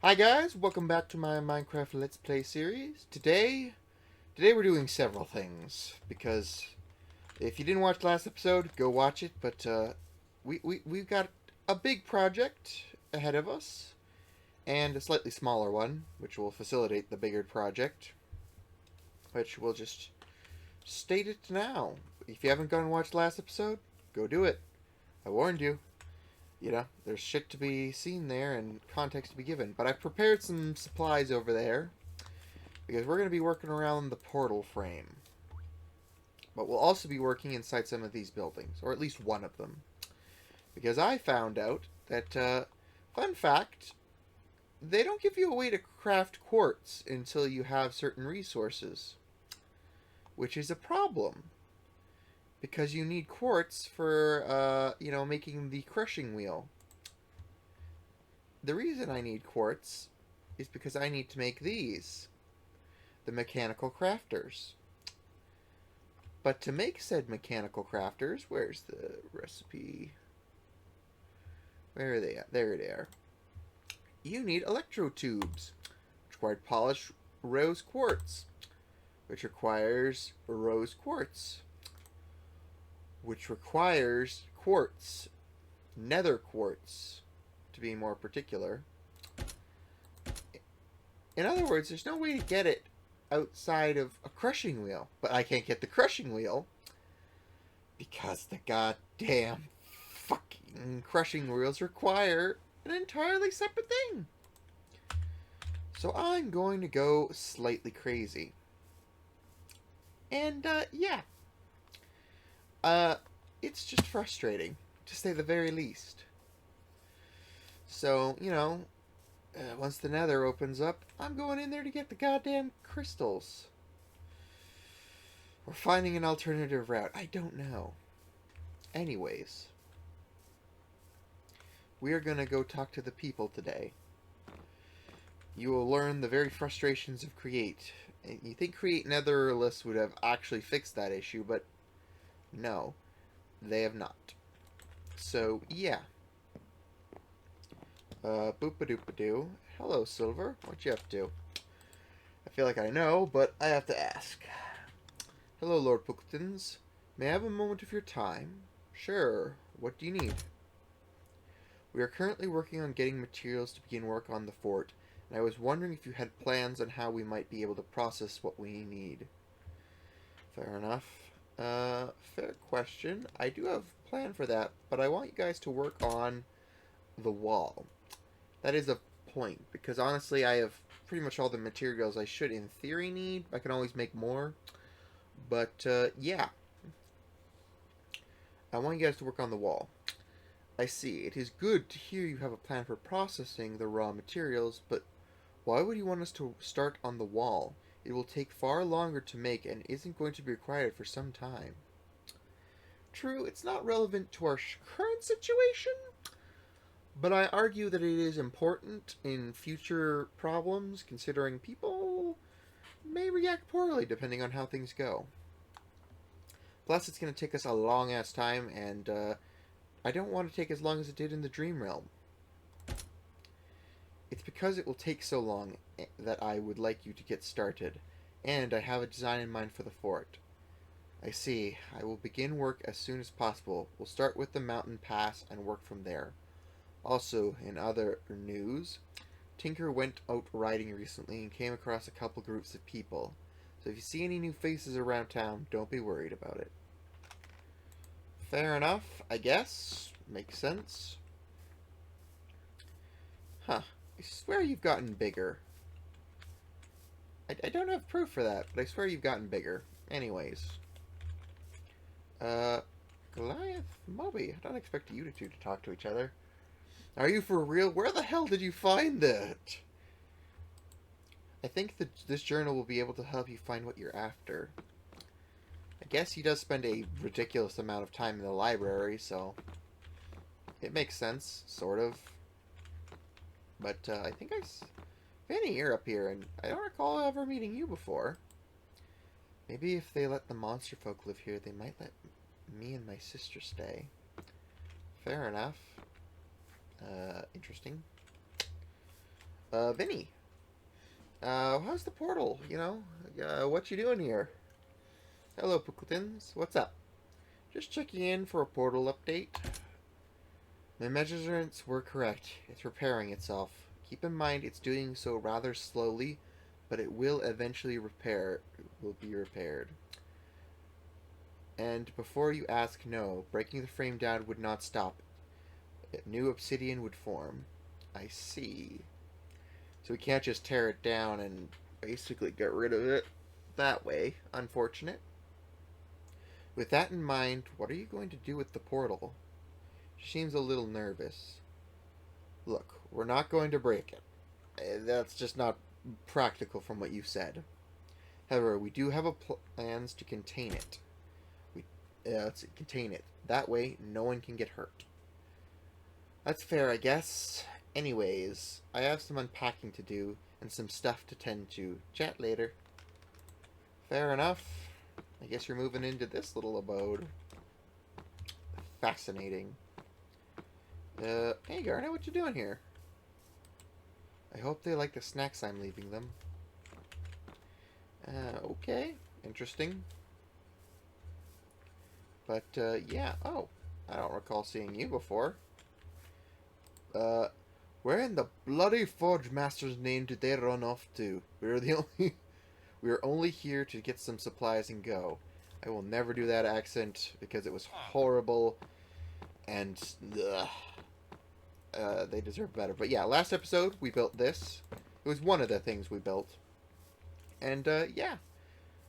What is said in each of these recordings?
Hi guys, welcome back to my Minecraft Let's Play series. Today we're doing several things because if you didn't watch last episode, go watch it. But we've got a big project ahead of us and a slightly smaller one, which will facilitate the bigger project. Which we'll just state it now. If you haven't gone and watched last episode, go do it. I warned you. There's shit to be seen there and context to be given. But I've prepared some supplies over there because we're going to be working around the portal frame. But we'll also be working inside some of these buildings, or at least one of them. Because I found out that, fun fact, they don't give you a way to craft quartz until you have certain resources. Which is a problem. Because you need quartz for, making the crushing wheel. The reason I need quartz is because I need to make these. The mechanical crafters. But to make said mechanical crafters, where's the recipe? Where are they at? There they are. You need electro tubes, which require polished rose quartz, which requires rose quartz, which requires quartz, nether quartz, to be more particular. In other words, there's no way to get it outside of a crushing wheel. But I can't get the crushing wheel because the goddamn fucking crushing wheels require an entirely separate thing. So I'm going to go slightly crazy. And, yeah. It's just frustrating, to say the very least. So, once the nether opens up, I'm going in there to get the goddamn crystals. Or finding an alternative route. I don't know. Anyways. We are going to go talk to the people today. You will learn the very frustrations of creat. You think creat netherless would have actually fixed that issue, but no. They have not. So, yeah. Boop-a-doop-a-doo. Hello, Silver. What you up to? I feel like I know, but I have to ask. Hello, Lord Pooktons. May I have a moment of your time? Sure. What do you need? We are currently working on getting materials to begin work on the fort, and I was wondering if you had plans on how we might be able to process what we need. Fair enough. Fair question. I do have a plan for that, but I want you guys to work on the wall. That is a point, because honestly I have pretty much all the materials I should in theory need. I can always make more. But, yeah. I want you guys to work on the wall. I see. It is good to hear you have a plan for processing the raw materials, but why would you want us to start on the wall? It will take far longer to make and isn't going to be required for some time. True, it's not relevant to our current situation, but I argue that it is important in future problems, considering people may react poorly depending on how things go. Plus, it's going to take us a long-ass time, and I don't want to take as long as it did in the Dream Realm. It's because it will take so long that I would like you to get started, and I have a design in mind for the fort. I see. I will begin work as soon as possible. We'll start with the mountain pass and work from there. Also, in other news, Tinker went out riding recently and came across a couple groups of people. So if you see any new faces around town, don't be worried about it. Fair enough, I guess. Makes sense. Huh. I swear you've gotten bigger. I don't have proof for that, but I swear you've gotten bigger. Anyways. Goliath? Moby, I don't expect you two to talk to each other. Are you for real? Where the hell did you find that? I think that this journal will be able to help you find what you're after. I guess he does spend a ridiculous amount of time in the library, so it makes sense, sort of. But I think Fanny, you're up here, and I don't recall ever meeting you before. Maybe if they let the monster folk live here, they might let me and my sister stay. Fair enough. Interesting. Vinny. How's the portal, you know? What you doing here? Hello, Pookletons. What's up? Just checking in for a portal update. My measurements were correct. It's repairing itself. Keep in mind it's doing so rather slowly, but it will eventually be repaired. And before you ask, no, breaking the frame down would not stop it. New obsidian would form. I see. So we can't just tear it down and basically get rid of it that way. Unfortunate. With that in mind, what are you going to do with the portal? She seems a little nervous. Look, we're not going to break it. That's just not practical from what you said. However, we do have plans to contain it. Let's contain it. That way, no one can get hurt. That's fair, I guess. Anyways, I have some unpacking to do and some stuff to tend to. Chat later. Fair enough. I guess you're moving into this little abode. Fascinating. Hey Garnet, what you doing here? I hope they like the snacks I'm leaving them. Okay. Interesting. But, yeah. Oh, I don't recall seeing you before. Where in the bloody Forge Master's name did they run off to? We're only here to get some supplies and go. I will never do that accent because it was horrible and they deserve better. But yeah, last episode we built this. It was one of the things we built. And yeah,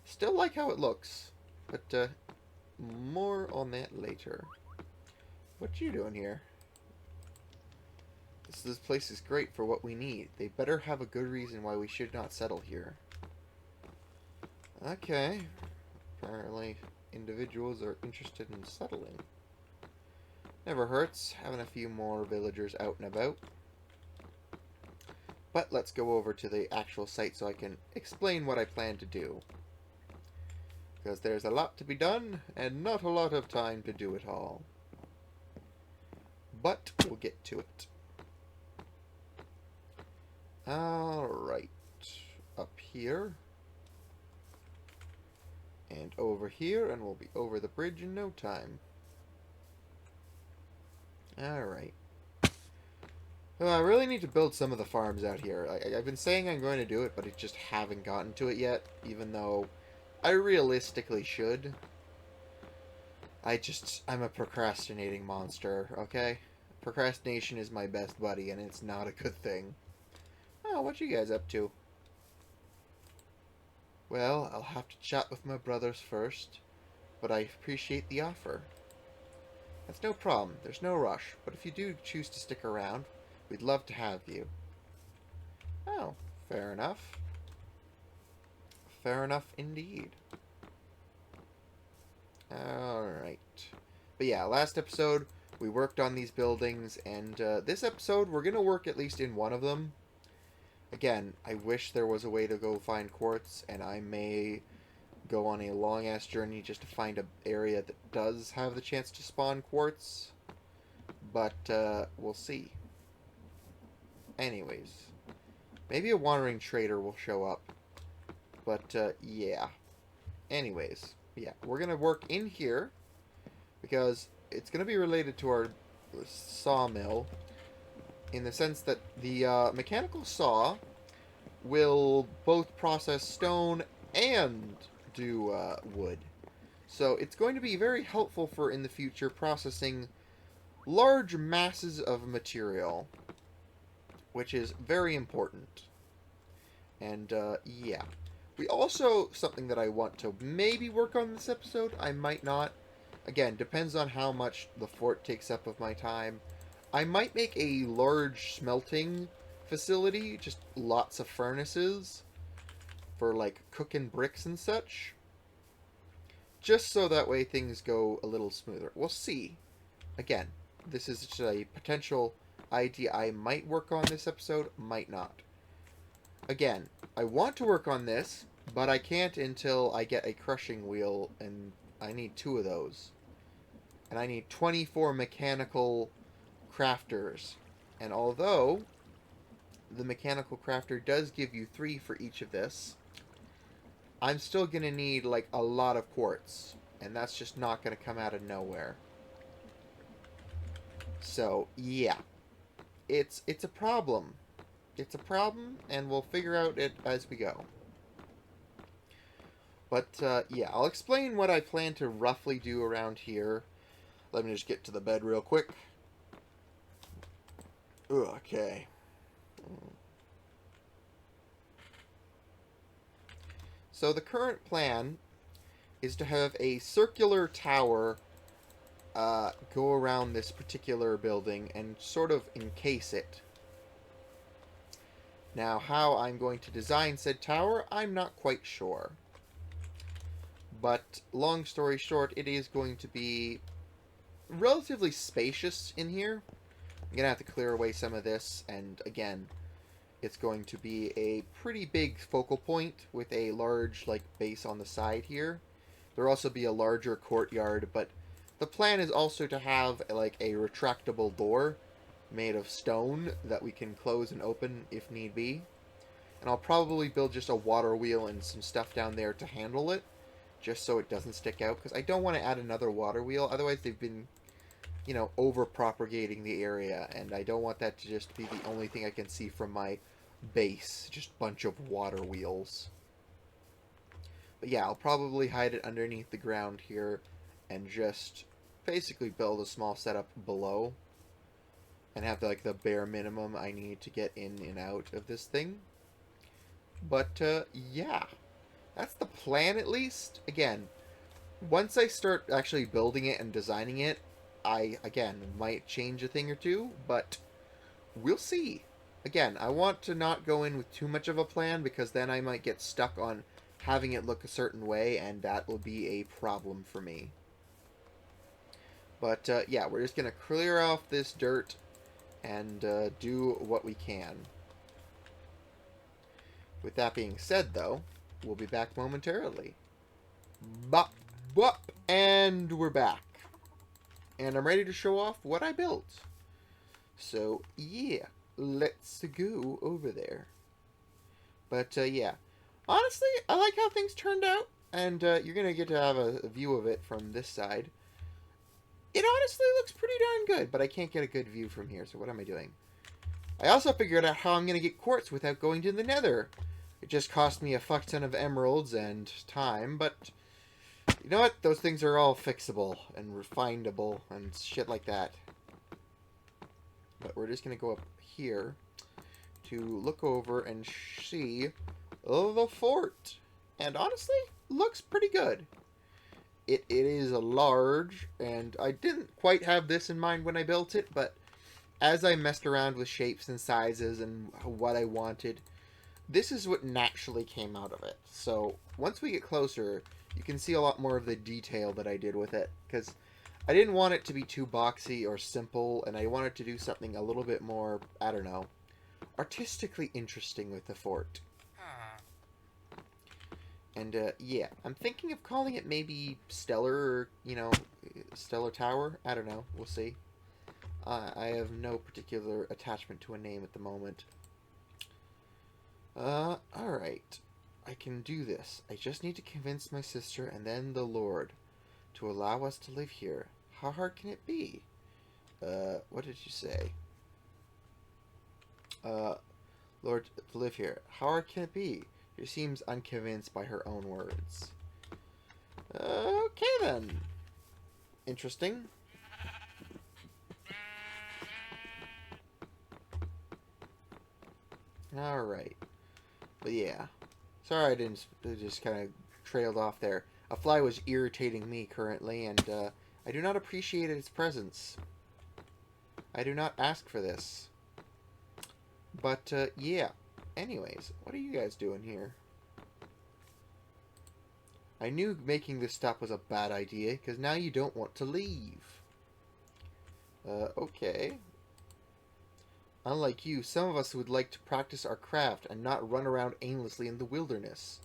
still like how it looks. But more on that later. What you doing here? This place is great for what we need. They better have a good reason why we should not settle here. Okay. Apparently, individuals are interested in settling. Never hurts having a few more villagers out and about. But let's go over to the actual site so I can explain what I plan to do. Because there's a lot to be done, and not a lot of time to do it all. But we'll get to it. Alright. Up here. And over here, and we'll be over the bridge in no time. Alright. Well, I really need to build some of the farms out here. I've been saying I'm going to do it, but I just haven't gotten to it yet, even though I realistically should. I'm a procrastinating monster, okay? Procrastination is my best buddy, and it's not a good thing. Oh, what you guys up to? Well, I'll have to chat with my brothers first, but I appreciate the offer. That's no problem. There's no rush, but if you do choose to stick around, we'd love to have you. Oh, fair enough. Fair enough indeed. Alright. But yeah, last episode, we worked on these buildings, and this episode, we're going to work at least in one of them. Again, I wish there was a way to go find quartz, and I may go on a long-ass journey just to find an area that does have the chance to spawn quartz. But, we'll see. Anyways. Maybe a wandering trader will show up. But, yeah. Anyways. Yeah, we're going to work in here, because it's going to be related to our sawmill, in the sense that the mechanical saw will both process stone and do wood. So it's going to be very helpful for, in the future, processing large masses of material, which is very important. And, yeah. We also, something that I want to maybe work on this episode, I might not. Again, depends on how much the fort takes up of my time. I might make a large smelting facility, just lots of furnaces for, like, cooking bricks and such. Just so that way things go a little smoother. We'll see. Again, this is just a potential idea I might work on this episode, might not. Again, I want to work on this, but I can't until I get a crushing wheel, and I need 2 of those. And I need 24 mechanical crafters. And although the mechanical crafter does give you 3 for each of this, I'm still going to need, like, a lot of quartz. And that's just not going to come out of nowhere. So, yeah. It's a problem. It's a problem, and we'll figure out it as we go. But, yeah, I'll explain what I plan to roughly do around here. Let me just get to the bed real quick. Okay. So the current plan is to have a circular tower go around this particular building and sort of encase it. Now, how I'm going to design said tower, I'm not quite sure. But, long story short, it is going to be relatively spacious in here. I'm going to have to clear away some of this, and again, it's going to be a pretty big focal point with a large, like, base on the side here. There'll also be a larger courtyard, but the plan is also to have, like, a retractable door made of stone that we can close and open if need be. And I'll probably build just a water wheel and some stuff down there to handle it, just so it doesn't stick out, because I don't want to add another water wheel. Otherwise, they've been, you know, over-propagating the area, and I don't want that to just be the only thing I can see from my base. Just a bunch of water wheels. But yeah, I'll probably hide it underneath the ground here and just basically build a small setup below and have, like, the bare minimum I need to get in and out of this thing. But, yeah. That's the plan, at least. Again, once I start actually building it and designing it, I, again, might change a thing or two, but we'll see. Again, I want to not go in with too much of a plan, because then I might get stuck on having it look a certain way, and that will be a problem for me. But, yeah, we're just going to clear off this dirt and do what we can. With that being said, though, we'll be back momentarily. Bop, bop, and we're back. And I'm ready to show off what I built. So, yeah, let's go over there. But, yeah, honestly, I like how things turned out. And you're going to get to have a view of it from this side. It honestly looks pretty darn good, but I can't get a good view from here, so what am I doing? I also figured out how I'm going to get quartz without going to the nether. It just cost me a fuck ton of emeralds and time, but you know what? Those things are all fixable and refinable and shit like that. But we're just going to go up here to look over and see the fort. And honestly, looks pretty good. It is large, and I didn't quite have this in mind when I built it, but as I messed around with shapes and sizes and what I wanted, this is what naturally came out of it. So once we get closer, you can see a lot more of the detail that I did with it, because I didn't want it to be too boxy or simple, and I wanted to do something a little bit more, I don't know, artistically interesting with the fort. And, yeah, I'm thinking of calling it maybe Stellar, or, you know, Stellar Tower. I don't know. We'll see. I have no particular attachment to a name at the moment. Alright. I can do this. I just need to convince my sister and then the Lord to allow us to live here. How hard can it be? What did you say? Lord, to live here. How hard can it be? She seems unconvinced by her own words. Okay, then. Interesting. Alright. But yeah. Sorry I didn't just kind of trailed off there. A fly was irritating me currently, and I do not appreciate its presence. I do not ask for this. But, yeah. Anyways, what are you guys doing here? I knew making this stop was a bad idea, because now you don't want to leave. Okay. Unlike you, some of us would like to practice our craft and not run around aimlessly in the wilderness.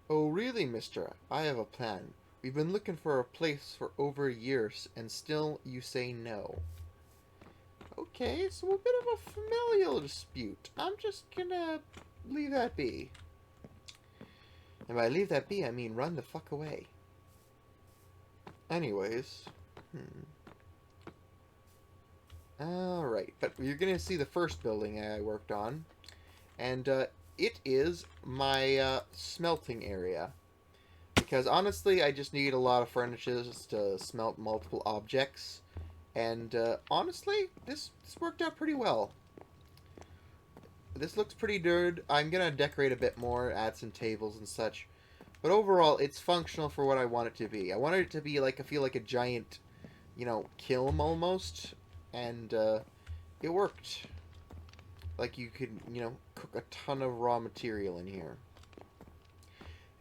Oh, really, mister? I have a plan. We've been looking for a place for over a year, and still you say no. Okay, so a bit of a familial dispute. I'm just gonna leave that be. And by leave that be, I mean run the fuck away. Anyways. Alright, but you're gonna see the first building I worked on. And it is my smelting area. Because honestly, I just need a lot of furnaces to smelt multiple objects. And honestly, this worked out pretty well. This looks pretty good. I'm going to decorate a bit more, add some tables and such. But overall, it's functional for what I want it to be. I wanted it to be like, I feel like a giant, you know, kiln almost. And it worked. Like you could, you know, cook a ton of raw material in here.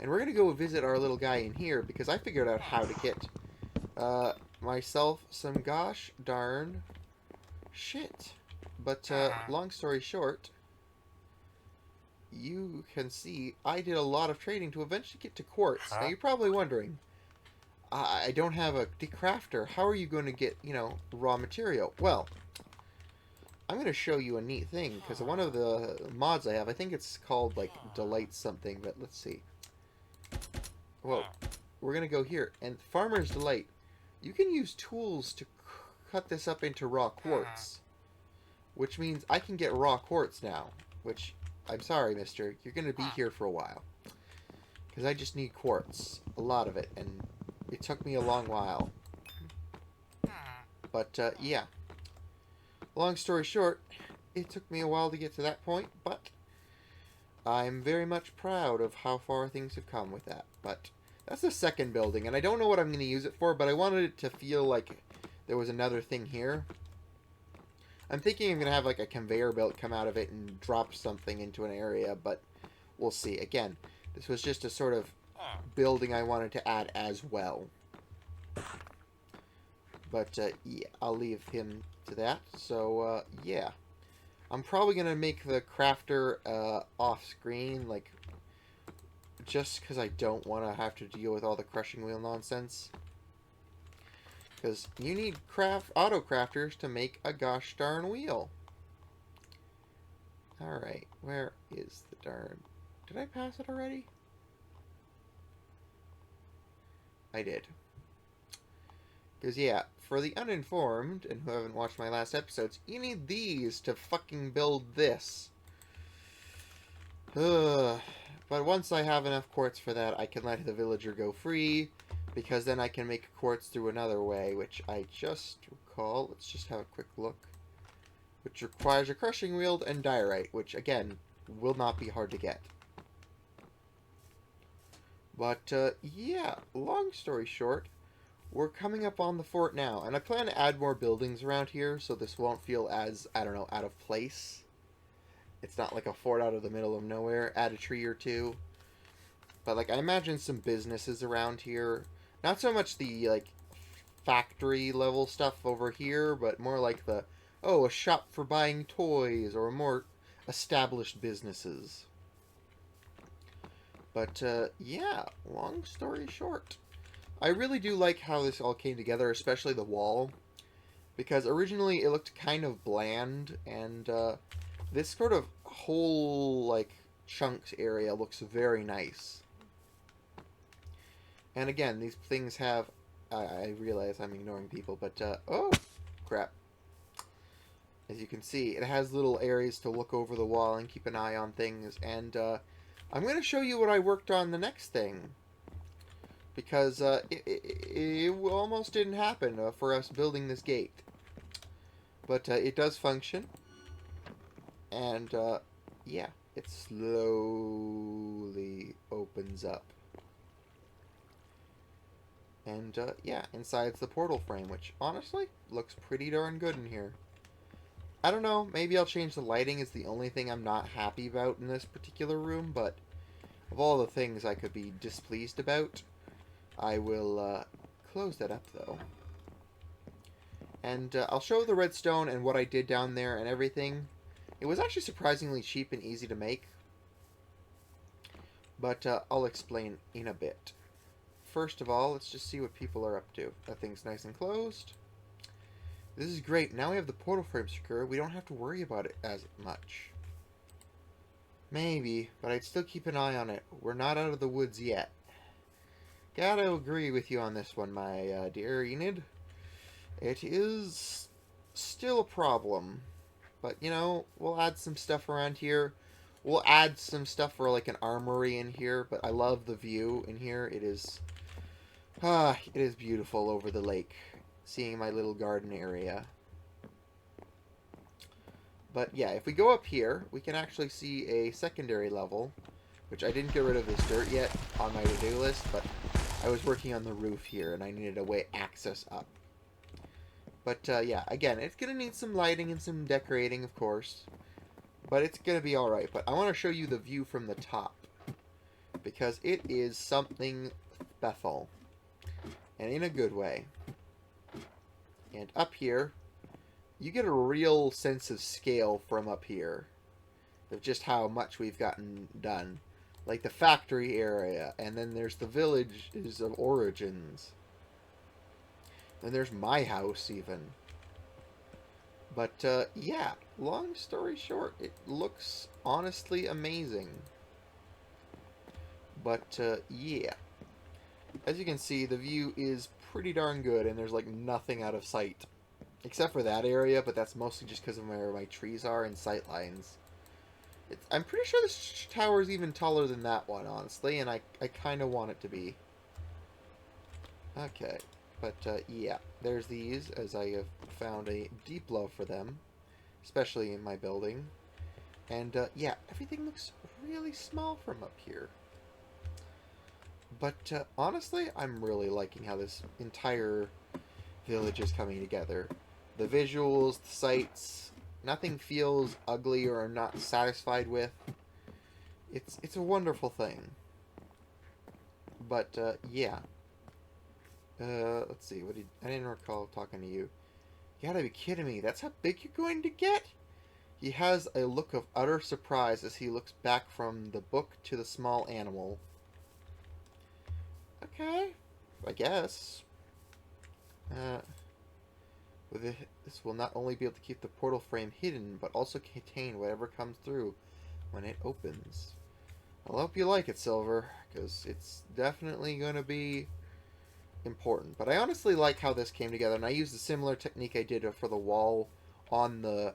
And we're going to go visit our little guy in here because I figured out how to get myself some gosh darn shit. But long story short, you can see I did a lot of trading to eventually get to quartz. Now you're probably wondering, I don't have a decrafter. How are you going to get, you know, raw material? Well, I'm going to show you a neat thing because one of the mods I have, I think it's called like Delight something, but let's see. Well, we're going to go here. And Farmer's Delight. You can use tools to cut this up into raw quartz. Which means I can get raw quartz now. Which, I'm sorry, mister. You're going to be here for a while. Because I just need quartz. A lot of it. And it took me a long while. But, yeah. Long story short, it took me a while to get to that point. But I'm very much proud of how far things have come with that. But that's the second building, and I don't know what I'm going to use it for, but I wanted it to feel like there was another thing here. I'm thinking I'm going to have like a conveyor belt come out of it and drop something into an area, but we'll see. Again, this was just a sort of building I wanted to add as well. But, yeah, I'll leave him to that. So, yeah. I'm probably going to make the crafter off-screen, like, just because I don't want to have to deal with all the crushing wheel nonsense. Because you need auto crafters to make a gosh darn wheel. Alright, where is the darn... Did I pass it already? I did. Because, yeah, for the uninformed, and who haven't watched my last episodes, you need these to fucking build this. Ugh. But once I have enough quartz for that, I can let the villager go free, because then I can make quartz through another way, which I just recall. Let's just have a quick look. Which requires a crushing wheel and diorite, which, again, will not be hard to get. But, yeah, long story short, we're coming up on the fort now, and I plan to add more buildings around here, so this won't feel as, I don't know, out of place. It's not like a fort out of the middle of nowhere. Add a tree or two. But, like, I imagine some businesses around here. Not so much the, like, factory level stuff over here, but more like the, oh, a shop for buying toys, or more established businesses. But, yeah, long story short. I really do like how this all came together, especially the wall. Because originally it looked kind of bland, and, this sort of whole, like, chunks area looks very nice. And again, these things have... I realize I'm ignoring people, but, oh! Crap. As you can see, it has little areas to look over the wall and keep an eye on things, and, I'm going to show you what I worked on the next thing. Because, it almost didn't happen for us building this gate. But, it does function. And, yeah, it slowly opens up. And, yeah, inside's the portal frame, which, honestly, looks pretty darn good in here. I don't know, maybe I'll change the lighting is the only thing I'm not happy about in this particular room, but of all the things I could be displeased about, I will, close that up, though. And, I'll show the redstone and what I did down there and everything. It was actually surprisingly cheap and easy to make. But I'll explain in a bit. First of all, let's just see what people are up to. That thing's nice and closed. This is great. Now we have the portal frame secure. We don't have to worry about it as much. Maybe, but I'd still keep an eye on it. We're not out of the woods yet. Gotta agree with you on this one, my dear Enid. It is still a problem. But, you know, we'll add some stuff around here. We'll add some stuff for, like, an armory in here. But I love the view in here. It is beautiful over the lake. Seeing my little garden area. But, yeah, if we go up here, we can actually see a secondary level. Which I didn't get rid of this dirt yet on my to-do list. But I was working on the roof here, and I needed a way access up. But, yeah, again, it's going to need some lighting and some decorating, of course. But it's going to be alright. But I want to show you the view from the top. Because it is something special. And in a good way. And up here, you get a real sense of scale from up here. Of just how much we've gotten done. Like the factory area. And then there's the villages of origins. And there's my house, even. But, yeah. Long story short, it looks honestly amazing. But, yeah. As you can see, the view is pretty darn good, and there's, like, nothing out of sight. Except for that area, but that's mostly just because of where my trees are and sight lines. I'm pretty sure this tower is even taller than that one, honestly, and I kind of want it to be. Okay. But, yeah, there's these, as I have found a deep love for them, especially in my building. And, yeah, everything looks really small from up here. But, honestly, I'm really liking how this entire village is coming together. The visuals, the sights, nothing feels ugly or I'm not satisfied with. It's a wonderful thing. But, yeah. Let's see. I didn't recall talking to you. You gotta be kidding me. That's how big you're going to get? He has a look of utter surprise as he looks back from the book to the small animal. Okay. I guess. This will not only be able to keep the portal frame hidden, but also contain whatever comes through when it opens. I hope you like it, Silver, because it's definitely going to be important. But I honestly like how this came together, and I used a similar technique I did for the wall on the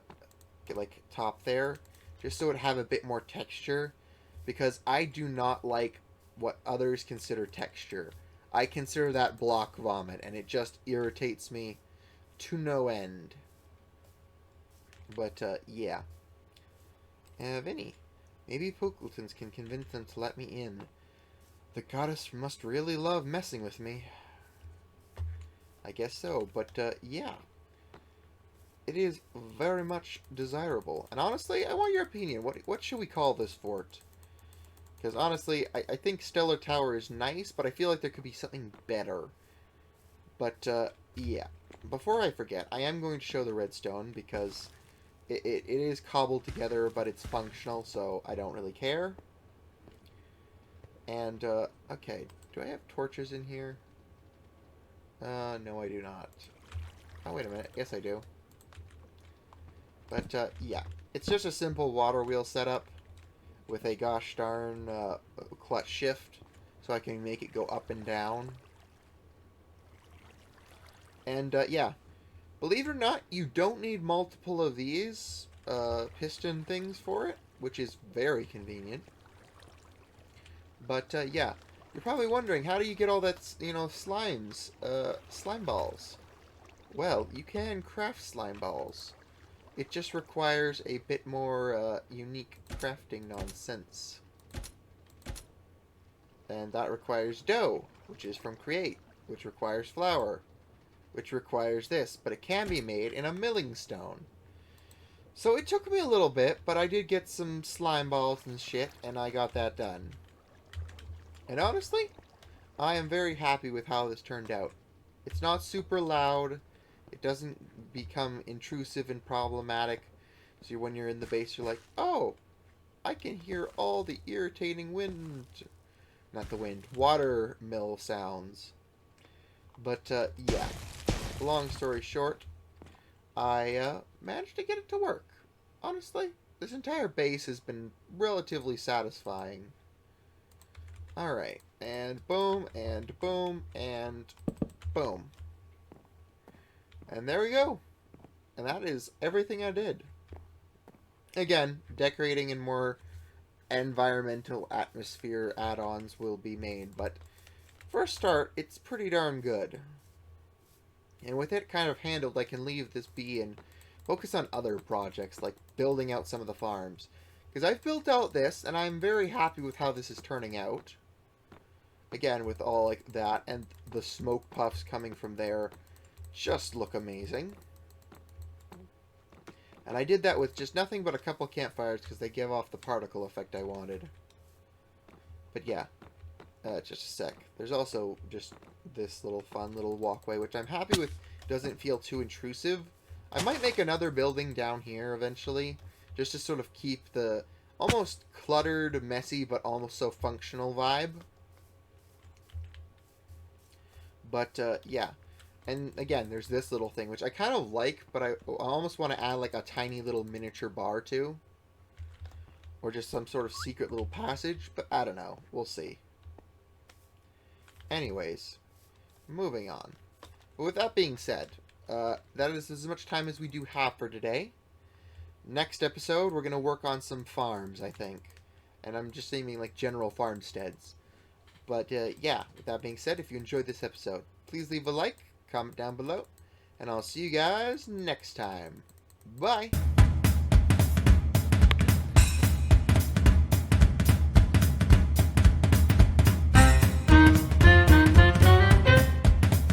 top there, just so it would have a bit more texture, because I do not like what others consider texture. I consider that block vomit, and it just irritates me to no end. But yeah, Vinny, maybe Pookletons can convince them to let me in. The goddess must really love messing with me. I guess so, but, yeah. It is very much desirable. And honestly, I want your opinion. What should we call this fort? Because honestly, I think Stellar Tower is nice, but I feel like there could be something better. But, yeah. Before I forget, I am going to show the redstone, because it is cobbled together, but it's functional, so I don't really care. And, okay. Do I have torches in here? No, I do not. Oh, wait a minute. Yes, I do. But, yeah. It's just a simple water wheel setup with a gosh darn clutch shift, so I can make it go up and down. And, yeah. Believe it or not, you don't need multiple of these piston things for it, which is very convenient. But, yeah. You're probably wondering, how do you get all that, slimes, slime balls? Well, you can craft slime balls. It just requires a bit more, unique crafting nonsense. And that requires dough, which is from creat, which requires flour, which requires this, but it can be made in a milling stone. So it took me a little bit, but I did get some slime balls and shit, and I got that done. And honestly, I am very happy with how this turned out. It's not super loud. It doesn't become intrusive and problematic. So when you're in the base, you're like, oh, I can hear all the irritating wind. Not the wind. Water mill sounds. But, yeah. Long story short, I managed to get it to work. Honestly, this entire base has been relatively satisfying. Alright, and boom, and boom, and boom. And there we go. And that is everything I did. Again, decorating and more environmental atmosphere add-ons will be made, but for a start, it's pretty darn good. And with it kind of handled, I can leave this be and focus on other projects, like building out some of the farms. Because I've built out this, and I'm very happy with how this is turning out. Again, with all like that, and the smoke puffs coming from there just look amazing. And I did that with just nothing but a couple campfires because they give off the particle effect I wanted. But yeah, just a sec. There's also just this little fun little walkway, which I'm happy with. Doesn't feel too intrusive. I might make another building down here eventually, just to sort of keep the almost cluttered, messy, but almost so functional vibe. But yeah. And again, there's this little thing, which I kind of like, but I almost want to add like a tiny little miniature bar to. Or just some sort of secret little passage, but I don't know. We'll see. Anyways, moving on. But with that being said, that is as much time as we do have for today. Next episode, we're going to work on some farms, I think. And I'm just aiming like general farmsteads. But yeah, with that being said, if you enjoyed this episode, please leave a like, comment down below, and I'll see you guys next time. Bye!